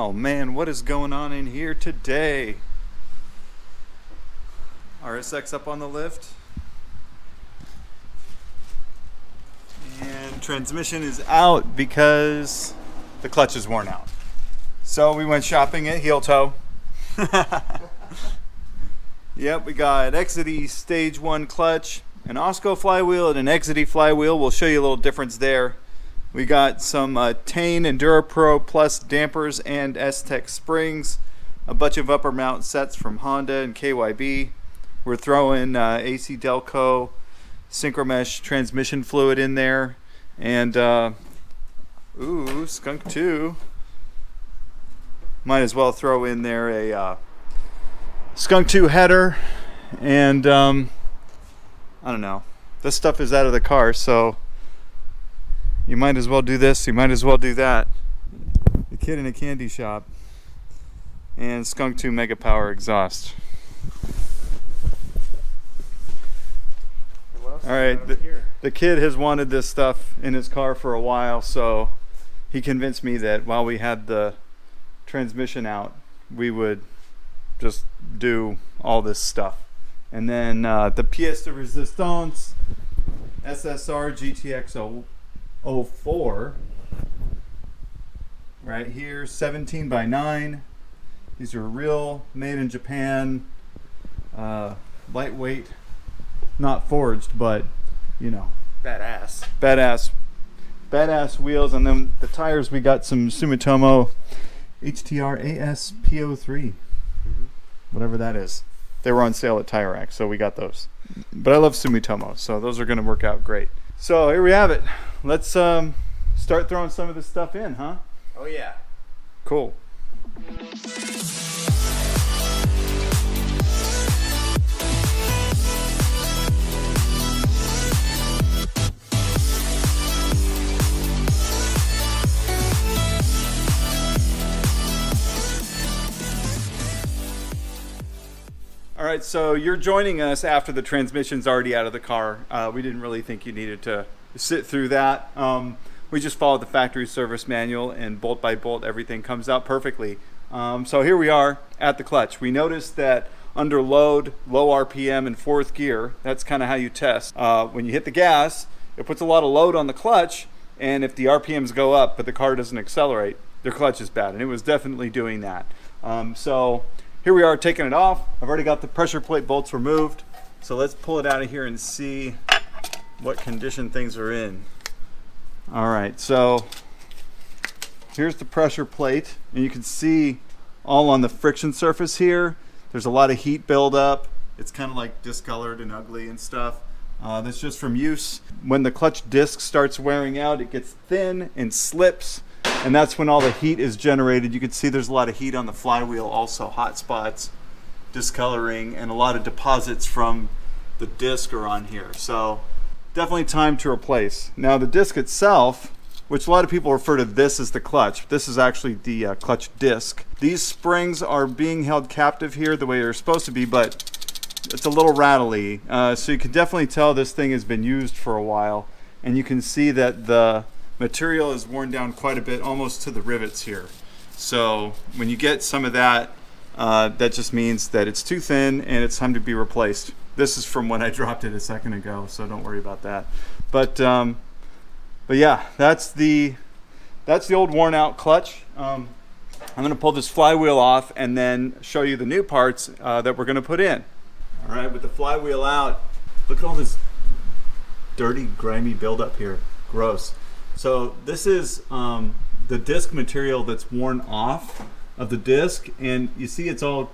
Oh man, what is going on in here today? RSX up on the lift. And transmission is out because the clutch is worn out. So we went shopping at Heeltoe. Yep, we got Exedy Stage 1 clutch, an AASCO flywheel, and an Exedy flywheel. We'll show you a little difference there. We got some Tein Endurapro Plus dampers and S-Tech springs, a bunch of upper mount sets from Honda and KYB. We're throwing AC Delco Synchromesh transmission fluid in there, and Skunk2. Might as well throw in there a Skunk2 header, and I don't know. This stuff is out of the car, so you might as well do this, you might as well do that. The kid in a candy shop. And Skunk2 Megapower exhaust. Alright, the kid has wanted this stuff in his car for a while, so he convinced me that while we had the transmission out, we would just do all this stuff. And then the pièce de résistance SSR GTX 04 right here, 17 by 9. These are real, made in Japan, lightweight, not forged, but you know, badass wheels. And then the tires, we got some Sumitomo HTR ASPO3, whatever that is. They were on sale at Tire Rack, so we got those. But I love Sumitomo, so those are going to work out great. So here we have it. Let's start throwing some of this stuff in, huh? Oh yeah. Cool. All right, so you're joining us after the transmission's already out of the car. We didn't really think you needed to sit through that. We just followed the factory service manual, and bolt by bolt, everything comes out perfectly. So here we are at the clutch. We noticed that under load, low RPM, and fourth gear, that's kind of how you test. When you hit the gas, it puts a lot of load on the clutch, and if the RPMs go up but the car doesn't accelerate, their clutch is bad, and it was definitely doing that. So here we are taking it off. I've already got the pressure plate bolts removed. So let's pull it out of here and see what condition things are in. All right, so here's the pressure plate, and you can see all on the friction surface here, there's a lot of heat buildup. It's kind of like discolored and ugly and stuff. That's just from use. When the clutch disc starts wearing out, it gets thin and slips, and that's when all the heat is generated. You can see there's a lot of heat on the flywheel also, hot spots, discoloring, and a lot of deposits from the disc are on here. So definitely time to replace. Now the disc itself, which a lot of people refer to this as the clutch, this is actually the clutch disc. These springs are being held captive here the way they're supposed to be, but it's a little rattly. So you can definitely tell this thing has been used for a while, and you can see that the material is worn down quite a bit, almost to the rivets here. So when you get some of that, that just means that it's too thin and it's time to be replaced. This is from when I dropped it a second ago, so don't worry about that. But yeah, that's the old worn out clutch. I'm gonna pull this flywheel off and then show you the new parts that we're gonna put in. All right, with the flywheel out, look at all this dirty, grimy buildup here. Gross. So this is the disc material that's worn off of the disc, and you see it's all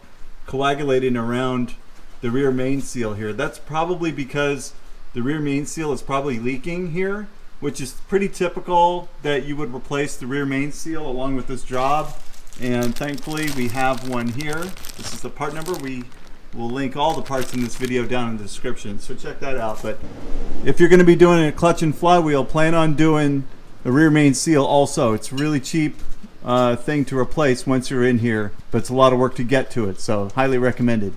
coagulating around the rear main seal here. That's probably because the rear main seal is probably leaking here, which is pretty typical that you would replace the rear main seal along with this job. And thankfully we have one here. This is the part number. We will link all the parts in this video down in the description, so check that out. But if you're going to be doing a clutch and flywheel, plan on doing the rear main seal also. It's a really cheap thing to replace once you're in here, but it's a lot of work to get to it, so highly recommended.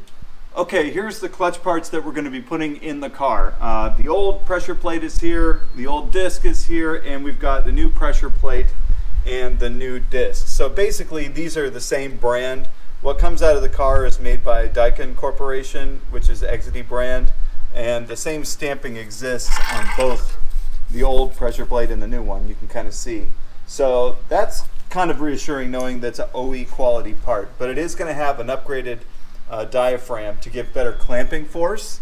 Okay, here's the clutch parts that we're going to be putting in the car. The old pressure plate is here, the old disc is here, and we've got the new pressure plate and the new disc. So basically these are the same brand. What comes out of the car is made by Daikin Corporation, which is Exedy brand, and the same stamping exists on both the old pressure plate and the new one. You can kind of see. So that's kind of reassuring knowing that's an OE quality part, but it is going to have an upgraded diaphragm to give better clamping force.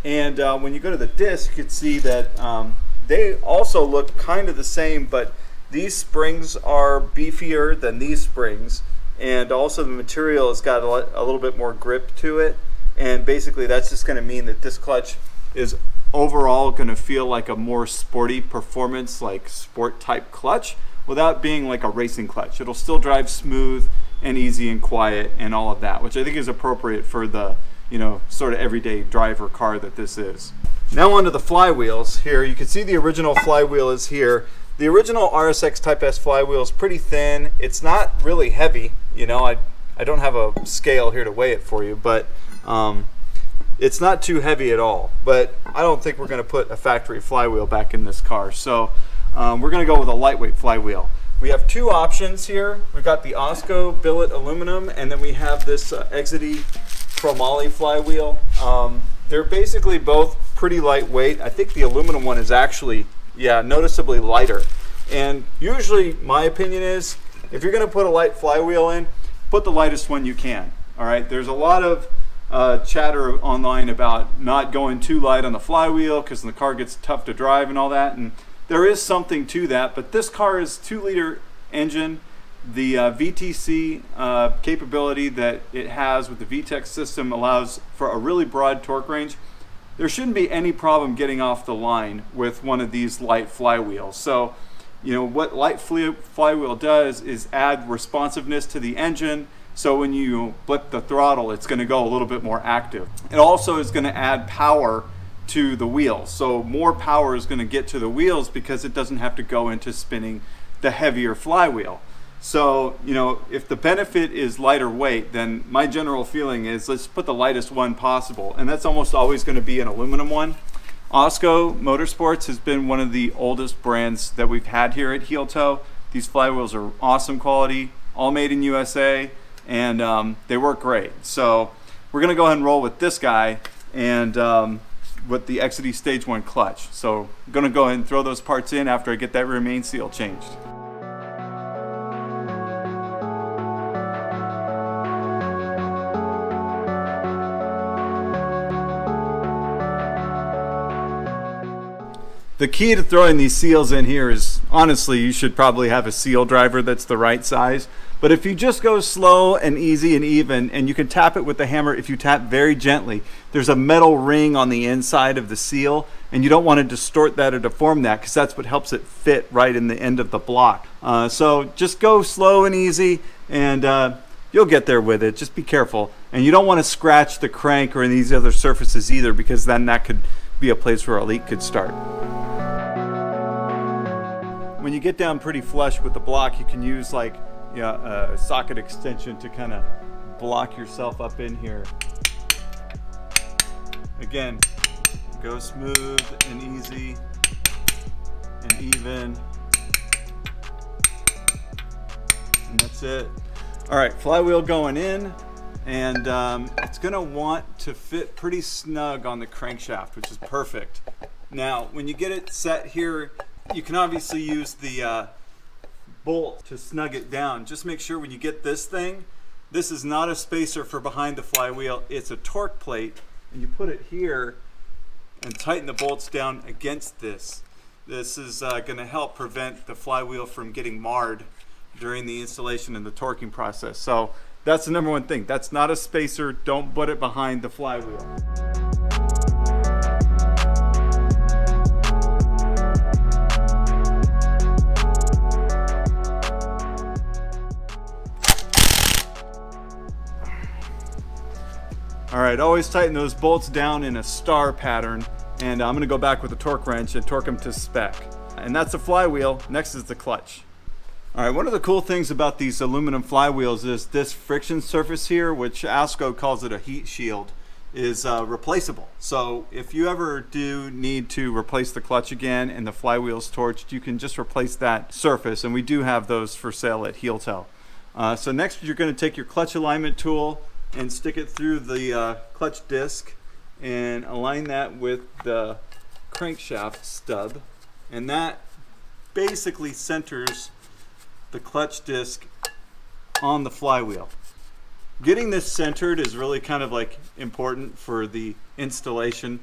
And when you go to the disc, you can see that they also look kind of the same, but these springs are beefier than these springs, and also the material has got a little bit more grip to it. And basically that's just going to mean that this clutch is overall going to feel like a more sporty performance, like sport type clutch, without being like a racing clutch. It'll still drive smooth and easy and quiet and all of that, which I think is appropriate for the, you know, sort of everyday driver car that this is. Now onto the flywheels. Here you can see the original flywheel is here. The original RSX Type S flywheel is pretty thin. It's not really heavy. You know, I don't have a scale here to weigh it for you, but it's not too heavy at all. But I don't think we're going to put a factory flywheel back in this car. So we're going to go with a lightweight flywheel. We have two options here. We've got the AASCO billet aluminum, and then we have this Exedy chromoly flywheel. They're basically both pretty lightweight. I think the aluminum one is actually, yeah, noticeably lighter. And usually my opinion is, if you're going to put a light flywheel in, put the lightest one you can. All right, there's a lot of chatter online about not going too light on the flywheel because the car gets tough to drive and all that, and there is something to that. But this car is 2-liter engine. The VTC capability that it has with the VTEC system allows for a really broad torque range. There shouldn't be any problem getting off the line with one of these light flywheels. So, you know, what light flywheel does is add responsiveness to the engine. So when you blip the throttle, it's going to go a little bit more active. It also is going to add power to the wheels. So more power is going to get to the wheels because it doesn't have to go into spinning the heavier flywheel. So, you know, if the benefit is lighter weight, then my general feeling is let's put the lightest one possible. And that's almost always going to be an aluminum one. AASCO Motorsports has been one of the oldest brands that we've had here at Heeltoe. These flywheels are awesome quality, all made in USA, and they work great. So we're going to go ahead and roll with this guy and with the Exedy Stage 1 clutch. So I'm going to go ahead and throw those parts in after I get that rear main seal changed. The key to throwing these seals in here is, honestly, you should probably have a seal driver that's the right size. But if you just go slow and easy and even, and you can tap it with the hammer, if you tap very gently, there's a metal ring on the inside of the seal, and you don't want to distort that or deform that because that's what helps it fit right in the end of the block. So just go slow and easy, and you'll get there with it. Just be careful. And you don't want to scratch the crank or any of these other surfaces either, because then that could be a place where a leak could start. When you get down pretty flush with the block, you can use like a socket extension to kind of block yourself up in here. Again, go smooth and easy and even. And that's it. All right, flywheel going in, and it's gonna want to fit pretty snug on the crankshaft, which is perfect. Now, when you get it set here, you can obviously use the bolt to snug it down. Just make sure when you get this thing, this is not a spacer for behind the flywheel, it's a torque plate, and you put it here and tighten the bolts down against this. This is going to help prevent the flywheel from getting marred during the installation and the torquing process. So that's the number one thing. That's not a spacer. Don't put it behind the flywheel. All right, always tighten those bolts down in a star pattern, and I'm gonna go back with a torque wrench and torque them to spec. And that's the flywheel. Next is the clutch. All right, one of the cool things about these aluminum flywheels is this friction surface here, which AASCO calls it a heat shield. is replaceable. So if you ever do need to replace the clutch again and the flywheel's torched, you can just replace that surface, and we do have those for sale at Heeltoe. So next you're going to take your clutch alignment tool and stick it through the clutch disc and align that with the crankshaft stub, and that basically centers the clutch disc on the flywheel. Getting this centered is really kind of like important for the installation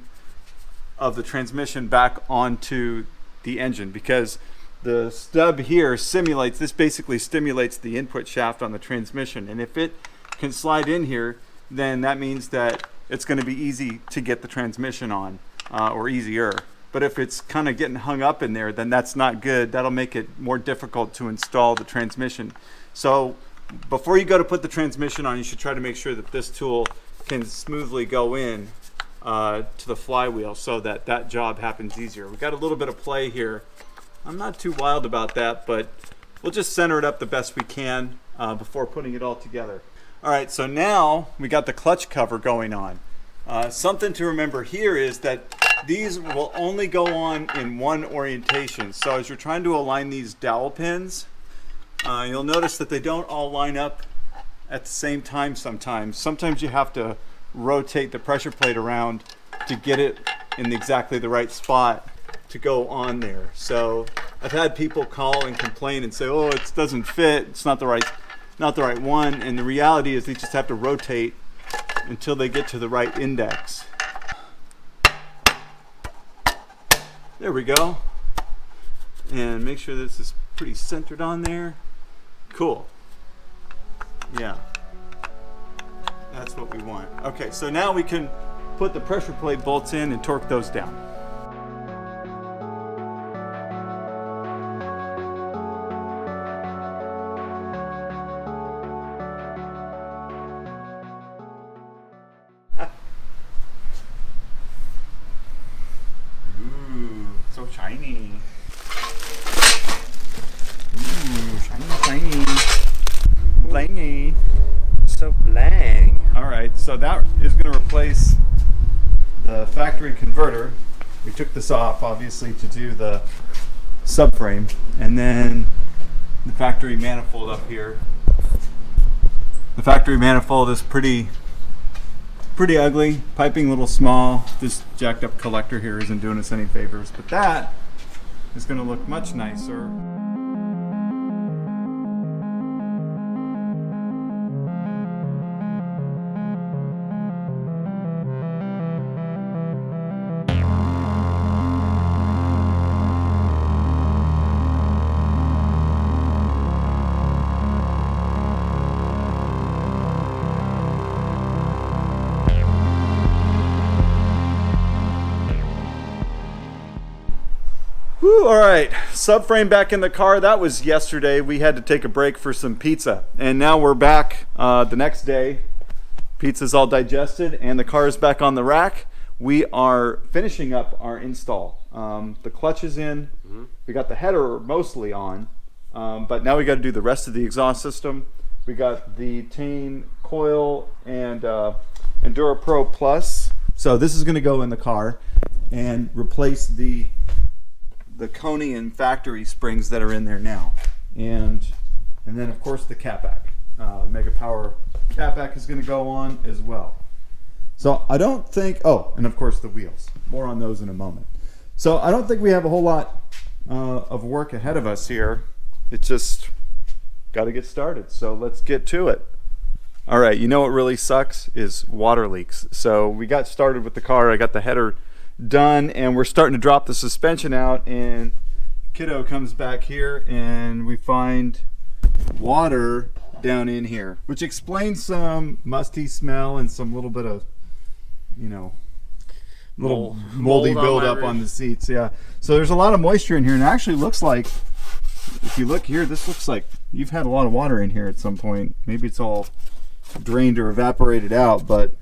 of the transmission back onto the engine, because the stub here simulates, this basically stimulates the input shaft on the transmission, and if it can slide in here, then that means that it's going to be easy to get the transmission on, or easier. But if it's kind of getting hung up in there, then that's not good. That'll make it more difficult to install the transmission. So before you go to put the transmission on, you should try to make sure that this tool can smoothly go in to the flywheel so that that job happens easier. We've got a little bit of play here. I'm not too wild about that, but we'll just center it up the best we can before putting it all together. All right, so now we got the clutch cover going on. Something to remember here is that these will only go on in one orientation. So as you're trying to align these dowel pins, you'll notice that they don't all line up at the same time sometimes. Sometimes you have to rotate the pressure plate around to get it in exactly the right spot to go on there. So I've had people call and complain and say, oh, it doesn't fit, it's not the right one, and the reality is they just have to rotate until they get to the right index. There we go. And make sure this is pretty centered on there. Cool. Yeah. That's what we want. Okay, so now we can put the pressure plate bolts in and torque those down. Ooh, so shiny. Shiny. Blangy. So blang. Alright, so that is going to replace the factory converter. We took this off, obviously, to do the subframe. And then the factory manifold up here. The factory manifold is pretty ugly. Piping a little small. This jacked up collector here isn't doing us any favors. But that is going to look much nicer. Whew, all right, subframe back in the car. That was yesterday. We had to take a break for some pizza, and now we're back the next day. Pizza's all digested and the car is back on the rack. We are finishing up our install. The clutch is in. We got the header mostly on, but now we got to do the rest of the exhaust system. We got the Tein coil and Endurapro Plus. So this is going to go in the car and replace the Coney and factory springs that are in there now, and then of course the catback, Megapower catback is going to go on as well. So I don't think, oh, and of course the wheels. More on those in a moment. So I don't think we have a whole lot of work ahead of us here. It's just got to get started. So let's get to it. All right, you know what really sucks is water leaks. So we got started with the car. I got the header done, and we're starting to drop the suspension out, and kiddo comes back here and we find water down in here, which explains some musty smell and some little bit of, you know, little moldy buildup on the seats. Yeah, so there's a lot of moisture in here, and it actually looks like, if you look here, this looks like you've had a lot of water in here at some point. Maybe it's all drained or evaporated out, but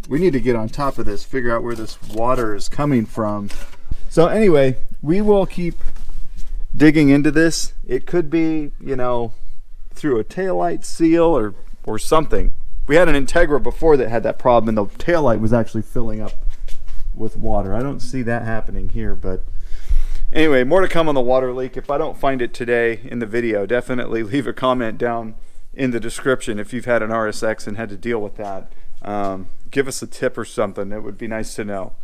we need to get on top of this, figure out where this water is coming from. So anyway, we will keep digging into this. It could be, you know, through a taillight seal or something. We had an Integra before that had that problem, and the taillight was actually filling up with water. I don't see that happening here, but anyway, more to come on the water leak. If I don't find it today in the video, definitely leave a comment down in the description if you've had an RSX and had to deal with that. Give us a tip or something. It would be nice to know.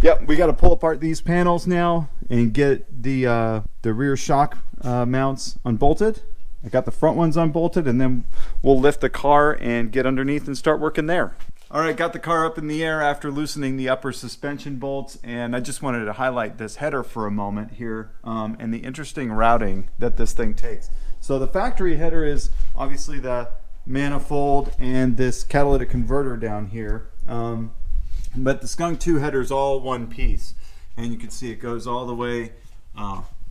Yep, we got to pull apart these panels now and get the rear shock mounts unbolted. I got the front ones unbolted, and then we'll lift the car and get underneath and start working there. All right, got the car up in the air after loosening the upper suspension bolts, and I just wanted to highlight this header for a moment here and the interesting routing that this thing takes. So the factory header is obviously the manifold and this catalytic converter down here. But the Skunk2 header is all one piece, and you can see it goes all the way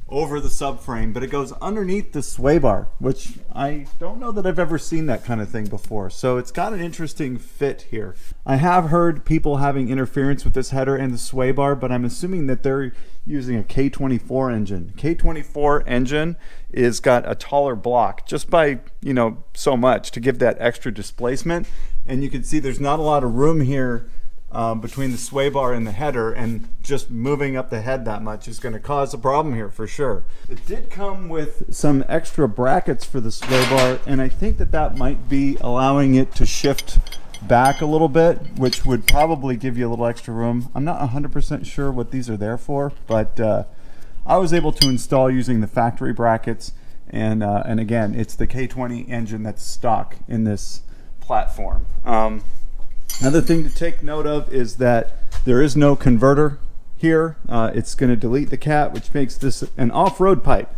over the subframe, but it goes underneath the sway bar, which I don't know that I've ever seen that kind of thing before. So it's got an interesting fit here. I have heard people having interference with this header and the sway bar, but I'm assuming that they're using a K24 engine. K24 engine is got a taller block just by, you know, so much to give that extra displacement, and you can see there's not a lot of room here between the sway bar and the header, and just moving up the head that much is going to cause a problem here for sure. It did come with some extra brackets for the sway bar, and I think that that might be allowing it to shift back a little bit, which would probably give you a little extra room. I'm not 100% sure what these are there for, but I was able to install using the factory brackets, and again, it's the K20 engine that's stock in this platform. Another thing to take note of is that there is no converter here. It's going to delete the cat, which makes this an off-road pipe.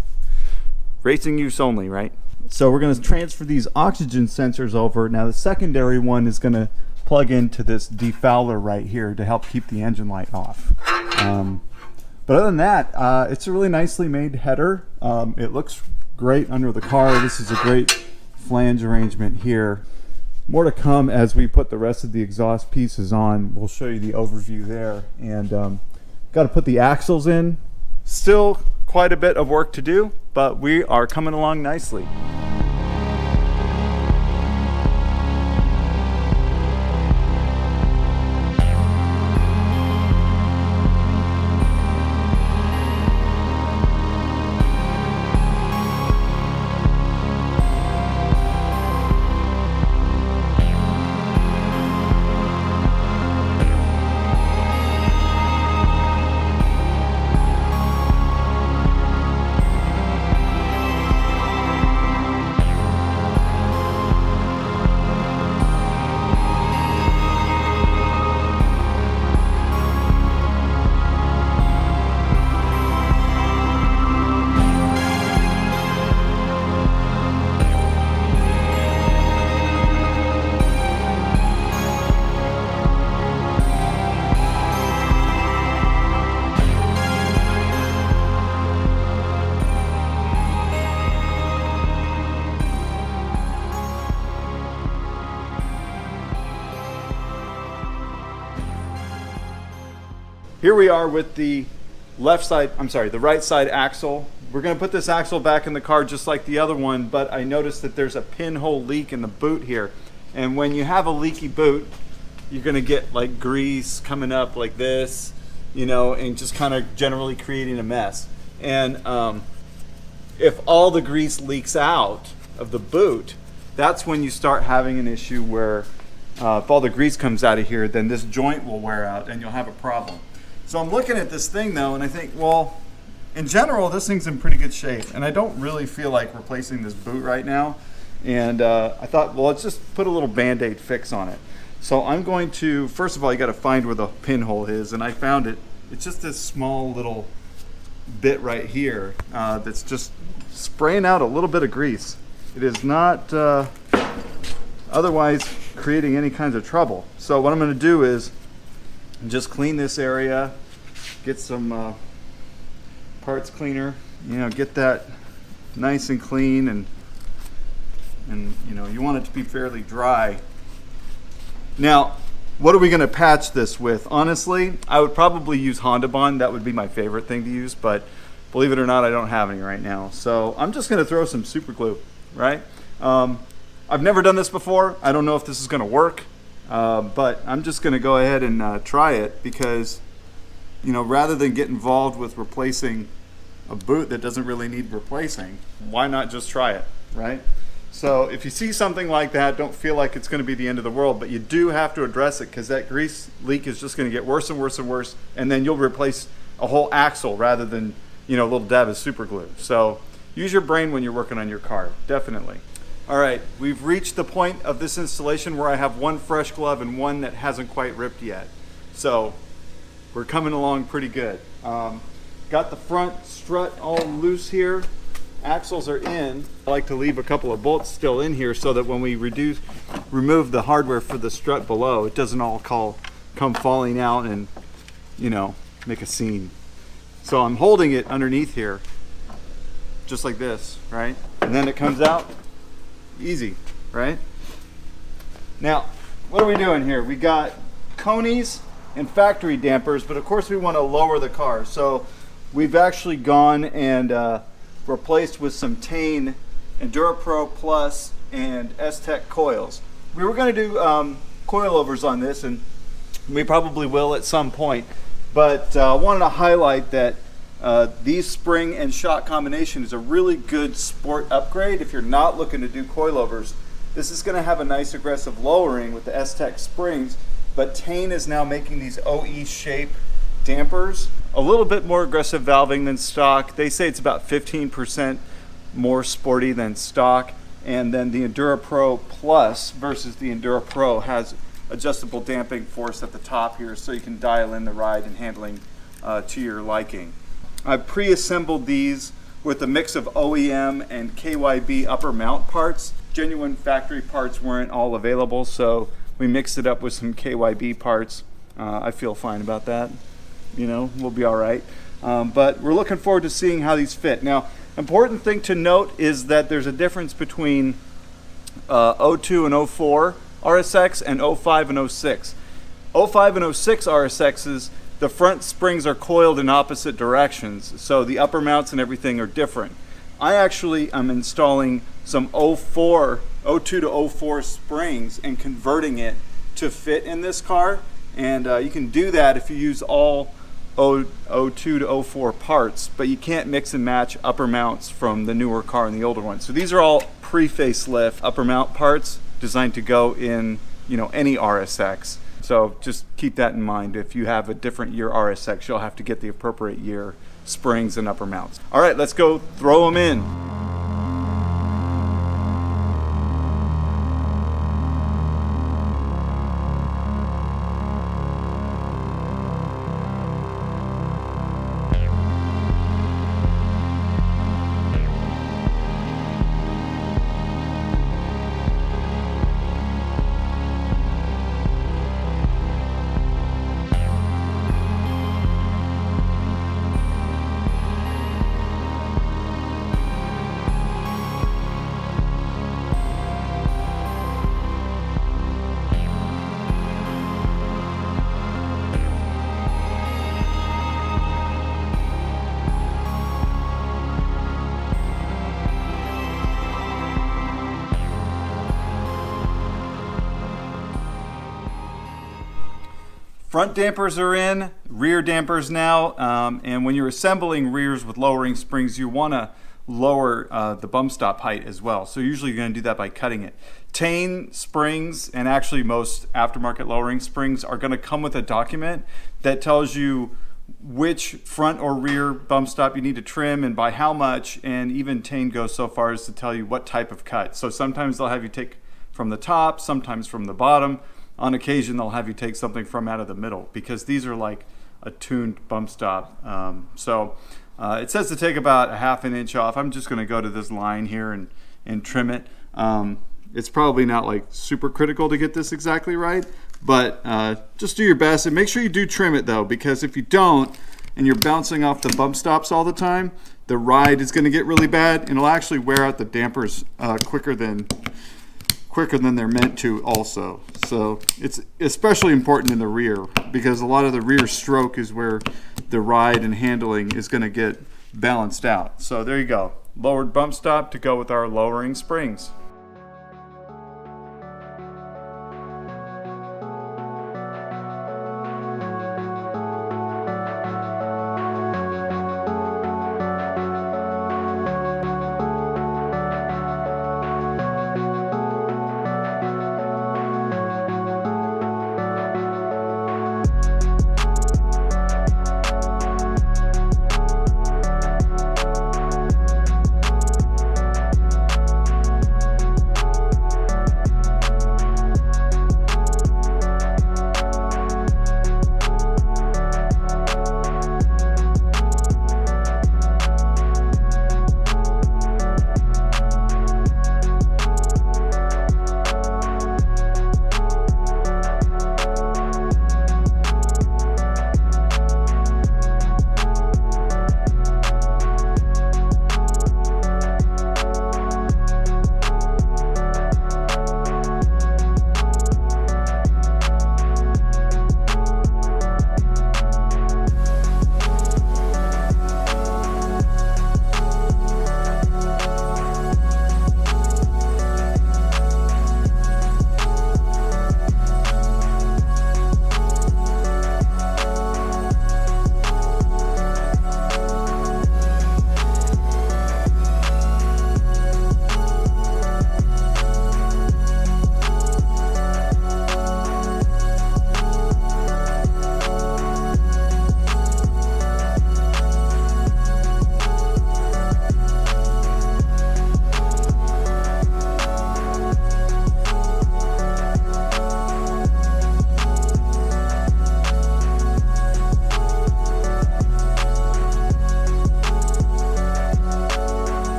Racing use only, right? So we're going to transfer these oxygen sensors over. Now the secondary one is going to plug into this defouler right here to help keep the engine light off. But other than that, it's a really nicely made header. It looks great under the car. This is a great flange arrangement here. More to come as we put the rest of the exhaust pieces on. We'll show you the overview there. And got to put the axles in. Still quite a bit of work to do, but we are coming along nicely. Here we are with the the right side axle. We're going to put this axle back in the car just like the other one, but I noticed that there's a pinhole leak in the boot here. And when you have a leaky boot, you're going to get like grease coming up like this, you know, and just kind of generally creating a mess. And if all the grease leaks out of the boot, that's when you start having an issue where if all the grease comes out of here, then this joint will wear out and you'll have a problem. So I'm looking at this thing though, and I think, well, in general, this thing's in pretty good shape, and I don't really feel like replacing this boot right now. And I thought, well, let's just put a little Band-Aid fix on it. So I'm going to, first of all, you got to find where the pinhole is, and I found it. It's just this small little bit right here that's just spraying out a little bit of grease. It is not otherwise creating any kinds of trouble. So what I'm going to do is just clean this area, get some parts cleaner, you know, get that nice and clean, and you know, you want it to be fairly dry. Now, what are we going to patch this with? Honestly, I would probably use Honda Bond. That would be my favorite thing to use, but believe it or not, I don't have any right now. So I'm just going to throw some super glue, right? I've never done this before. I don't know if this is going to work, but I'm just going to go ahead and try it because, you know, rather than get involved with replacing a boot that doesn't really need replacing, why not just try it, right? So if you see something like that, don't feel like it's going to be the end of the world, but you do have to address it because that grease leak is just going to get worse and worse and worse, and then you'll replace a whole axle rather than, you know, a little dab of super glue. So use your brain when you're working on your car, definitely. All right, we've reached the point of this installation where I have one fresh glove and one that hasn't quite ripped yet. So we're coming along pretty good. Got the front strut all loose here. Axles are in. I like to leave a couple of bolts still in here so that when we remove the hardware for the strut below, it doesn't all come falling out and, you know, make a scene. So I'm holding it underneath here, just like this, right? And then it comes out easy, right? Now, what are we doing here? We got conies and factory dampers, but of course we want to lower the car. So we've actually gone and replaced with some Tein Endurapro Plus and S-Tech coils. We were going to do coilovers on this, and we probably will at some point, but I wanted to highlight that these spring and shock combination is a really good sport upgrade. If you're not looking to do coilovers, this is going to have a nice aggressive lowering with the S-Tech springs, but Tein is now making these OE shape dampers. A little bit more aggressive valving than stock. They say it's about 15% more sporty than stock. And then the Endurapro Plus versus the Endurapro has adjustable damping force at the top here, so you can dial in the ride and handling to your liking. I've pre-assembled these with a mix of OEM and KYB upper mount parts. Genuine factory parts weren't all available, so we mixed it up with some KYB parts. I feel fine about that. You know, we'll be all right. But we're looking forward to seeing how these fit. Now, important thing to note is that there's a difference between 02 and 04 RSX and 05 and 06. 05 and 06 RSXs, the front springs are coiled in opposite directions, so the upper mounts and everything are different. I actually am installing some 04, 02 to 04 springs and converting it to fit in this car. And you can do that if you use all 02 to 04 parts, but you can't mix and match upper mounts from the newer car and the older one. So these are all pre-facelift upper mount parts designed to go in, you know, any RSX. So just keep that in mind. If you have a different year RSX, you'll have to get the appropriate year springs and upper mounts. All right, let's go throw them in. Front dampers are in, rear dampers now, and when you're assembling rears with lowering springs, you want to lower the bump stop height as well. So usually you're going to do that by cutting it. Tein springs, and actually most aftermarket lowering springs, are going to come with a document that tells you which front or rear bump stop you need to trim and by how much, and even Tein goes so far as to tell you what type of cut. So sometimes they'll have you take from the top, sometimes from the bottom. On occasion, they'll have you take something from out of the middle because these are like a tuned bump stop. It says to take about a ½ inch off. I'm just going to go to this line here and trim it. It's probably not like super critical to get this exactly right, but just do your best and make sure you do trim it though, because if you don't and you're bouncing off the bump stops all the time, the ride is going to get really bad and it'll actually wear out the dampers quicker than they're meant to also. So it's especially important in the rear because a lot of the rear stroke is where the ride and handling is going to get balanced out. So there you go. Lowered bump stop to go with our lowering springs.